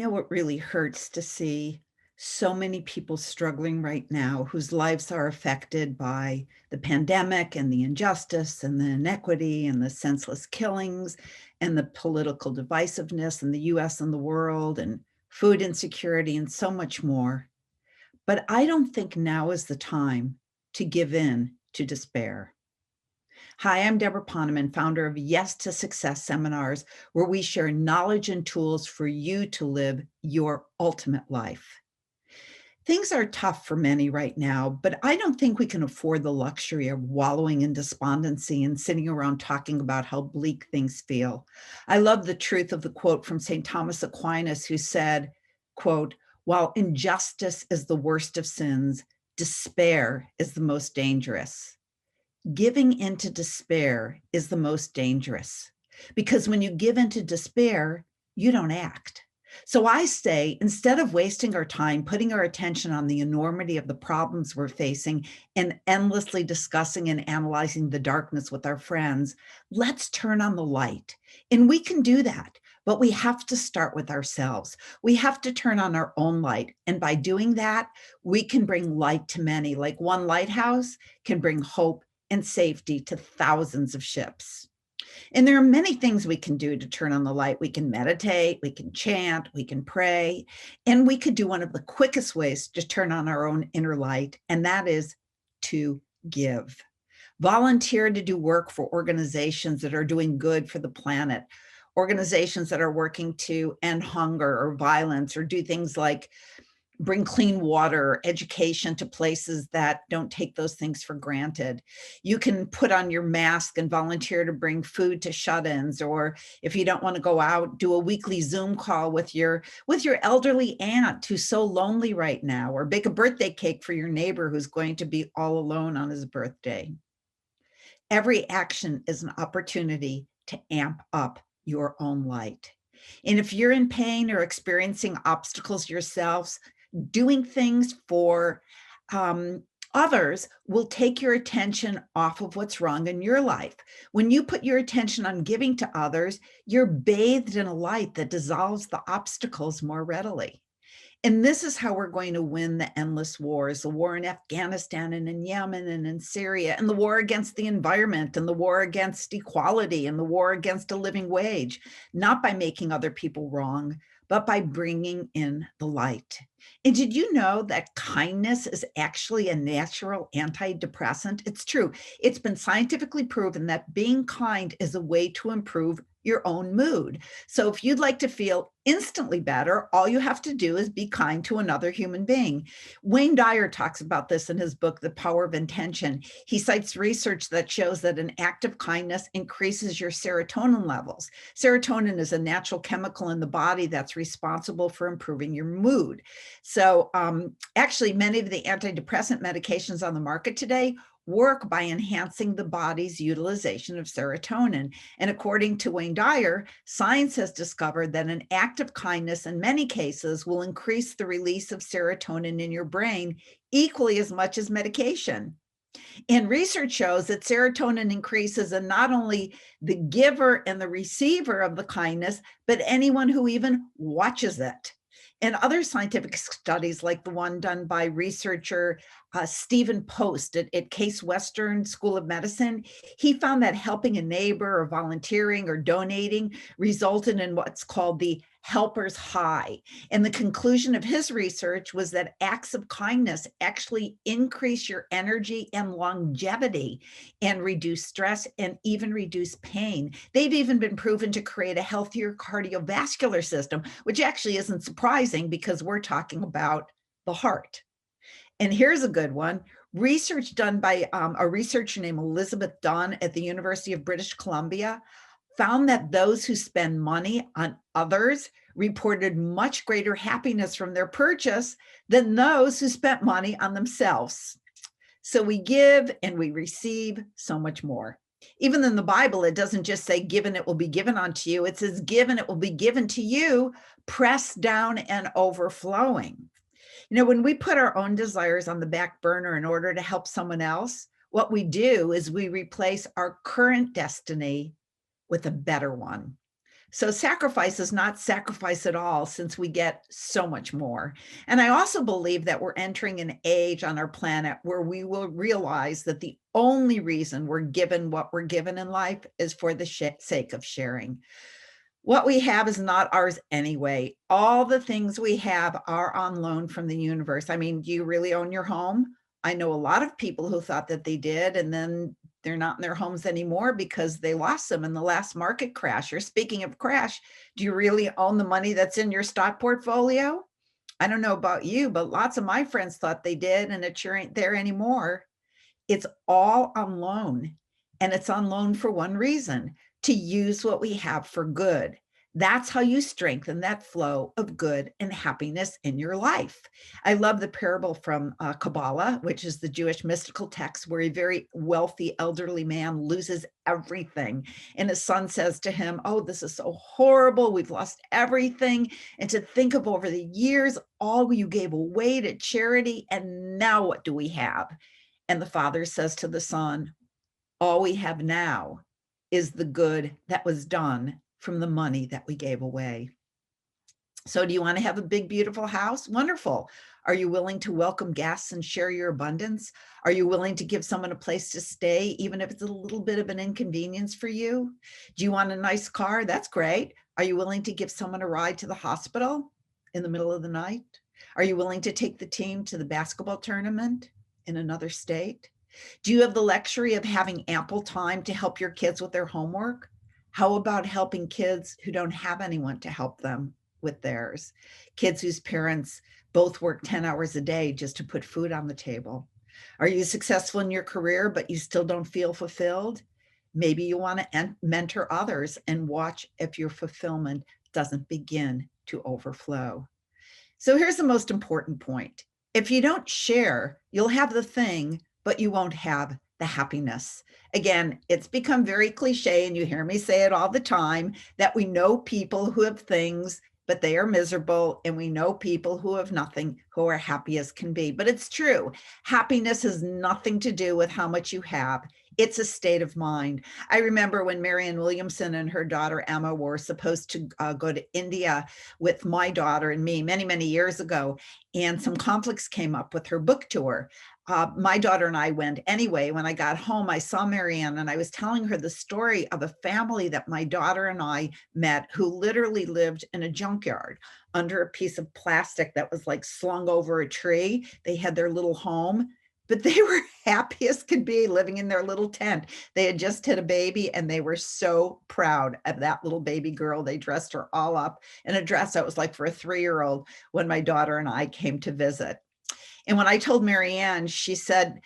know it really hurts to see so many people struggling right now whose lives are affected by the pandemic and the injustice and the inequity and the senseless killings and the political divisiveness in the US and the world and food insecurity and so much more. But I don't think now is the time to give in to despair. Hi, I'm Deborah Poneman, founder of Yes to Success seminars, where we share knowledge and tools for you to live your ultimate life. Things are tough for many right now, but I don't think we can afford the luxury of wallowing in despondency and sitting around talking about how bleak things feel. I love the truth of the quote from St. Thomas Aquinas, who said, quote, "While injustice is the worst of sins, despair is the most dangerous." Giving into despair is the most dangerous because when you give into despair, you don't act. So I say, instead of wasting our time putting our attention on the enormity of the problems we're facing and endlessly discussing and analyzing the darkness with our friends, let's turn on the light. And we can do that, but we have to start with ourselves. We have to turn on our own light. And by doing that, we can bring light to many. Like one lighthouse can bring hope and safety to thousands of ships. And there are many things we can do to turn on the light. We can meditate, we can chant, we can pray, and we could do one of the quickest ways to turn on our own inner light, and that is to give. Volunteer to do work for organizations that are doing good for the planet, organizations that are working to end hunger or violence, or do things like bring clean water, education to places that don't take those things for granted. You can put on your mask and volunteer to bring food to shut-ins, or if you don't want to go out, do a weekly Zoom call with your elderly aunt who's so lonely right now, or bake a birthday cake for your neighbor who's going to be all alone on his birthday. Every action is an opportunity to amp up your own light. And if you're in pain or experiencing obstacles yourselves, doing things for others will take your attention off of what's wrong in your life. When you put your attention on giving to others, you're bathed in a light that dissolves the obstacles more readily. And this is how we're going to win the endless wars, the war in Afghanistan and in Yemen and in Syria, and the war against the environment and the war against equality and the war against a living wage, not by making other people wrong, but by bringing in the light. And did you know that kindness is actually a natural antidepressant? It's true. It's been scientifically proven that being kind is a way to improve your own mood. So if you'd like to feel instantly better, all you have to do is be kind to another human being. Wayne Dyer talks about this in his book, The Power of Intention. He cites research that shows that an act of kindness increases your serotonin levels. Serotonin is a natural chemical in the body that's responsible for improving your mood. So actually, many of the antidepressant medications on the market today work by enhancing the body's utilization of serotonin. And according to Wayne Dyer, science has discovered that an act of kindness in many cases will increase the release of serotonin in your brain equally as much as medication. And research shows that serotonin increases in not only the giver and the receiver of the kindness, but anyone who even watches it. And other scientific studies, like the one done by researcher Stephen Post at Case Western School of Medicine, he found that helping a neighbor or volunteering or donating resulted in what's called the helper's high. And the conclusion of his research was that acts of kindness actually increase your energy and longevity and reduce stress and even reduce pain. They've even been proven to create a healthier cardiovascular system, which actually isn't surprising because we're talking about the heart. And here's a good one. Research done by a researcher named Elizabeth Dunn at the University of British Columbia found that those who spend money on others reported much greater happiness from their purchase than those who spent money on themselves. So we give and we receive so much more. Even in the Bible, it doesn't just say given it will be given unto you. It says given it will be given to you, pressed down and overflowing. You know, when we put our own desires on the back burner in order to help someone else, what we do is we replace our current destiny with a better one. So sacrifice is not sacrifice at all, since we get so much more. And I also believe that we're entering an age on our planet where we will realize that the only reason we're given what we're given in life is for the sake of sharing. What we have is not ours anyway. All the things we have are on loan from the universe. I mean, do you really own your home? I know a lot of people who thought that they did, and then they're not in their homes anymore because they lost them in the last market crash. Or speaking of crash, do you really own the money that's in your stock portfolio? I don't know about you, but lots of my friends thought they did, and it sure ain't there anymore. It's all on loan, and it's on loan for one reason: to use what we have for good. That's how you strengthen that flow of good and happiness in your life. I love the parable from Kabbalah, which is the Jewish mystical text, where a very wealthy elderly man loses everything. And his son says to him, "Oh, this is so horrible. We've lost everything. And to think of over the years, all you gave away to charity. And now what do we have?" And the father says to the son, "All we have now is the good that was done from the money that we gave away." So do you want to have a big, beautiful house? Wonderful. Are you willing to welcome guests and share your abundance? Are you willing to give someone a place to stay, even if it's a little bit of an inconvenience for you? Do you want a nice car? That's great. Are you willing to give someone a ride to the hospital in the middle of the night? Are you willing to take the team to the basketball tournament in another state? Do you have the luxury of having ample time to help your kids with their homework? How about helping kids who don't have anyone to help them with theirs? Kids whose parents both work 10 hours a day just to put food on the table. Are you successful in your career, but you still don't feel fulfilled? Maybe you want to mentor others and watch if your fulfillment doesn't begin to overflow. So here's the most important point. If you don't share, you'll have the thing, but you won't have the happiness. Again, it's become very cliche, and you hear me say it all the time, that we know people who have things, but they are miserable, and we know people who have nothing, who are happy as can be. But it's true. Happiness has nothing to do with how much you have. It's a state of mind. I remember when Marianne Williamson and her daughter Emma were supposed to go to India with my daughter and me many, many years ago, and some conflicts came up with her book tour. My daughter and I went anyway. When I got home, I saw Marianne, and I was telling her the story of a family that my daughter and I met, who literally lived in a junkyard under a piece of plastic that was like slung over a tree. They had their little home, but they were happy as could be living in their little tent. They had just had a baby, and they were so proud of that little baby girl. They dressed her all up in a dress that was like for a 3-year-old when my daughter and I came to visit. And when I told Marianne, she said,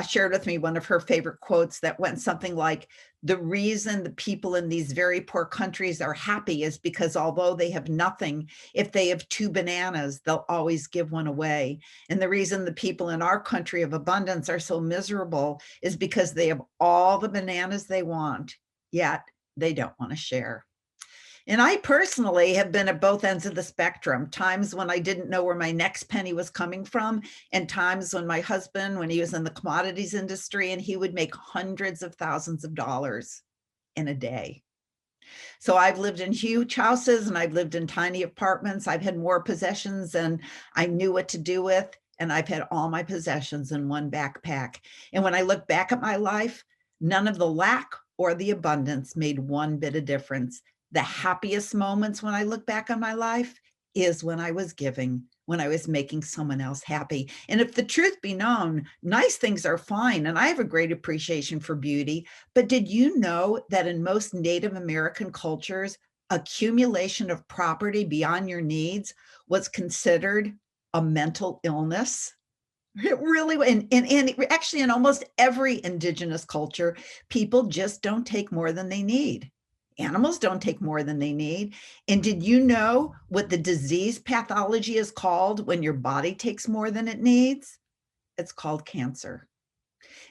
shared with me one of her favorite quotes that went something like, "The reason the people in these very poor countries are happy is because although they have nothing, if they have 2 bananas, they'll always give one away. And the reason the people in our country of abundance are so miserable is because they have all the bananas they want, yet they don't want to share." And I personally have been at both ends of the spectrum, times when I didn't know where my next penny was coming from, and times when my husband, when he was in the commodities industry, and he would make hundreds of thousands of dollars in a day. So I've lived in huge houses, and I've lived in tiny apartments. I've had more possessions than I knew what to do with. And I've had all my possessions in one backpack. And when I look back at my life, none of the lack or the abundance made one bit of difference. The happiest moments when I look back on my life is when I was giving, when I was making someone else happy. And if the truth be known, nice things are fine. And I have a great appreciation for beauty. But did you know that in most Native American cultures, accumulation of property beyond your needs was considered a mental illness? It really, and actually in almost every indigenous culture, people just don't take more than they need. Animals don't take more than they need. And did you know what the disease pathology is called when your body takes more than it needs? It's called cancer.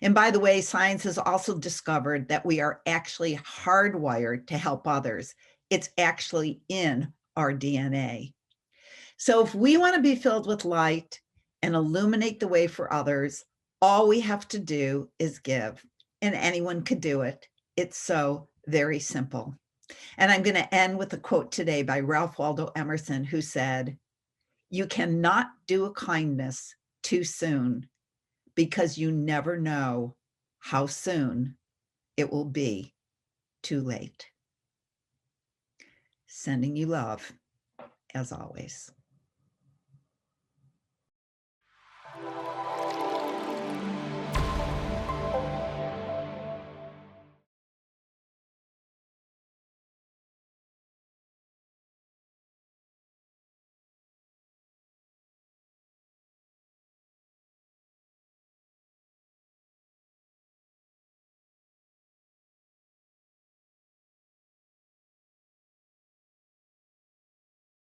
And by the way, science has also discovered that we are actually hardwired to help others. It's actually in our DNA. So if we want to be filled with light and illuminate the way for others, all we have to do is give, and anyone could do it. It's so very simple. And I'm going to end with a quote today by Ralph Waldo Emerson, who said, "You cannot do a kindness too soon because you never know how soon it will be too late." Sending you love, as always.